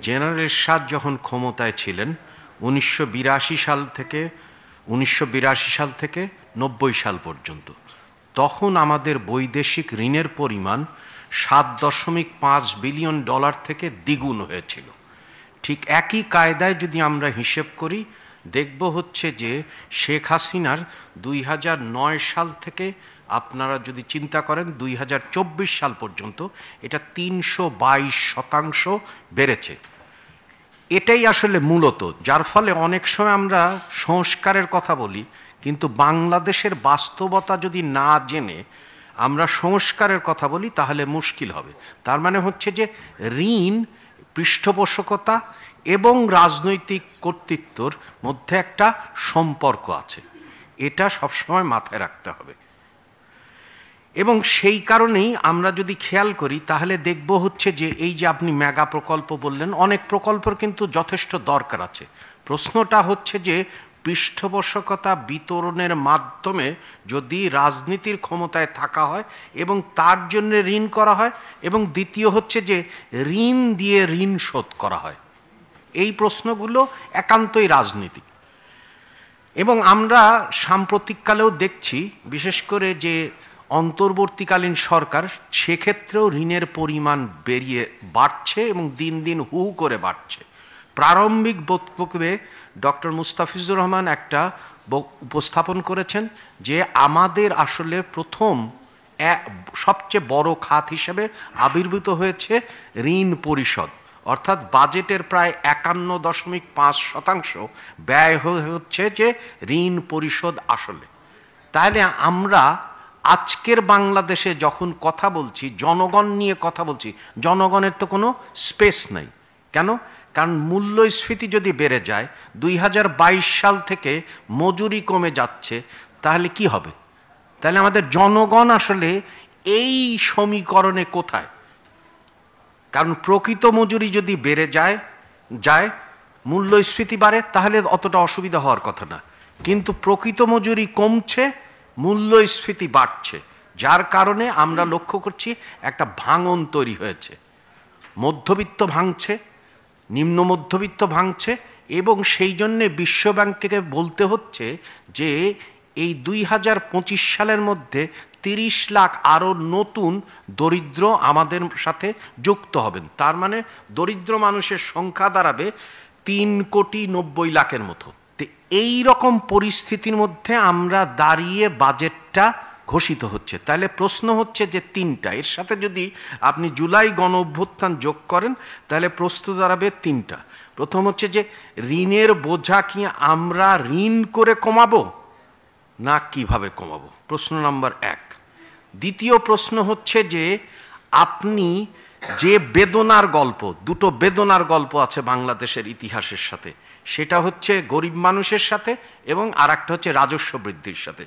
General এরশাদ যখন ক্ষমতায় ছিলেন 1982 সাল থেকে 90 সাল পর্যন্ত, তখন আমাদের বৈদেশিক ঋণের পরিমাণ $7.5 বিলিয়ন থেকে দ্বিগুণ হয়েছিল। ঠিক একই কায়দায় যদি আমরা হিসেব করি, দেখব হচ্ছে যে শেখ হাসিনার 2009 সাল থেকে আপনারা যদি চিন্তা করেন 2024 সাল পর্যন্ত এটা 322% বেড়েছে। এটাই আসলে মূলত, যার ফলে অনেক সময় আমরা সংস্কারের কথা বলি, কিন্তু বাংলাদেশের বাস্তবতা যদি না জেনে আমরা সংস্কারের কথা বলি তাহলে মুশকিল হবে। তার মানে হচ্ছে যে ঋণ, পৃষ্ঠপোষকতা এবং রাজনৈতিক কর্তৃত্বর মধ্যে একটা সম্পর্ক আছে, এটা সবসময় মাথায় রাখতে হবে। এবং সেই কারণেই আমরা যদি খেয়াল করি তাহলে দেখব হচ্ছে যে এই যে আপনি মেগা প্রকল্প বললেন, অনেক প্রকল্পের কিন্তু যথেষ্ট দরকার আছে। প্রশ্নটা হচ্ছে যে পৃষ্ঠপোষকতা বিতরণের মাধ্যমে যদি রাজনীতির ক্ষমতায় থাকা হয় এবং তার জন্য ঋণ করা হয়, এবং দ্বিতীয় হচ্ছে যে ঋণ দিয়ে ঋণ শোধ করা হয়, এই প্রশ্নগুলো একান্তই রাজনীতিক। এবং আমরা সাম্প্রতিককালেও দেখছি, বিশেষ করে যে অন্তর্বর্তীকালীন সরকার, সেক্ষেত্রেও ঋণের পরিমাণ বাড়ছে এবং দিন দিন হু করে বাড়ছে। প্রারম্ভিক বক্তব্যে ডক্টর মুস্তাফিজুর রহমান একটা উপস্থাপন করেছেন যে আমাদের আসলে প্রথম সবচেয়ে বড় খাত হিসেবে আবির্ভূত হয়েছে ঋণ পরিশোধ, অর্থাৎ বাজেটের প্রায় 51.5% ব্যয় হচ্ছে যে ঋণ পরিশোধ আসলে। তাহলে আমরা আজকের বাংলাদেশে যখন কথা বলছি, জনগণ নিয়ে কথা বলছি, জনগণের তো কোনো স্পেস নাই। কেন? কারণ মূল্যস্ফীতি যদি বেড়ে যায়, 2022 সাল থেকে মজুরি কমে যাচ্ছে, তাহলে কি হবে? তাহলে আমাদের জনগণ আসলে এই সমীকরণে কোথায়? কারণ প্রকৃত মজুরি যদি বেড়ে যায় মূল্যস্ফীতি বাড়ে, তাহলে অতটা অসুবিধা হওয়ার কথা না। কিন্তু প্রকৃত মজুরি কমছে, মূল্যস্ফীতি বাড়ছে, যার কারণে আমরা লক্ষ্য করছি একটা ভাঙন তৈরি হয়েছে। মধ্যবিত্ত ভাঙছে, নিম্ন মধ্যবিত্ত ভাঙছে, এবং সেই জন্যে বিশ্বব্যাংককে বলতে হচ্ছে যে এই 2025 সালের মধ্যে 30 লাখ আরও নতুন দরিদ্র আমাদের সাথে যুক্ত হবেন। তার মানে দরিদ্র মানুষের সংখ্যা দাঁড়াবে 3,90,00,000 মতো। তো এই রকম পরিস্থিতির মধ্যে আমরা দাঁড়িয়ে বাজেটটা ঘোষিত হচ্ছে। তাহলে প্রশ্ন হচ্ছে যে তিনটা, এর সাথে যদি আপনি জুলাই গণ অভ্যুত্থান যোগ করেন তাহলে প্রশ্ন দাঁড়াবে তিনটা। প্রথম হচ্ছে যে ঋণের বোঝা কি আমরা ঋণ করে কমাবো না কিভাবে কমাবো, প্রশ্ন নাম্বার 1। দ্বিতীয় প্রশ্ন হচ্ছে যে আপনি যে বেদনার গল্প, দুটো বেদনার গল্প আছে বাংলাদেশের ইতিহাসের সাথে, সেটা হচ্ছে গরিব মানুষের সাথে এবং আর একটা হচ্ছে রাজস্ব বৃদ্ধির সাথে।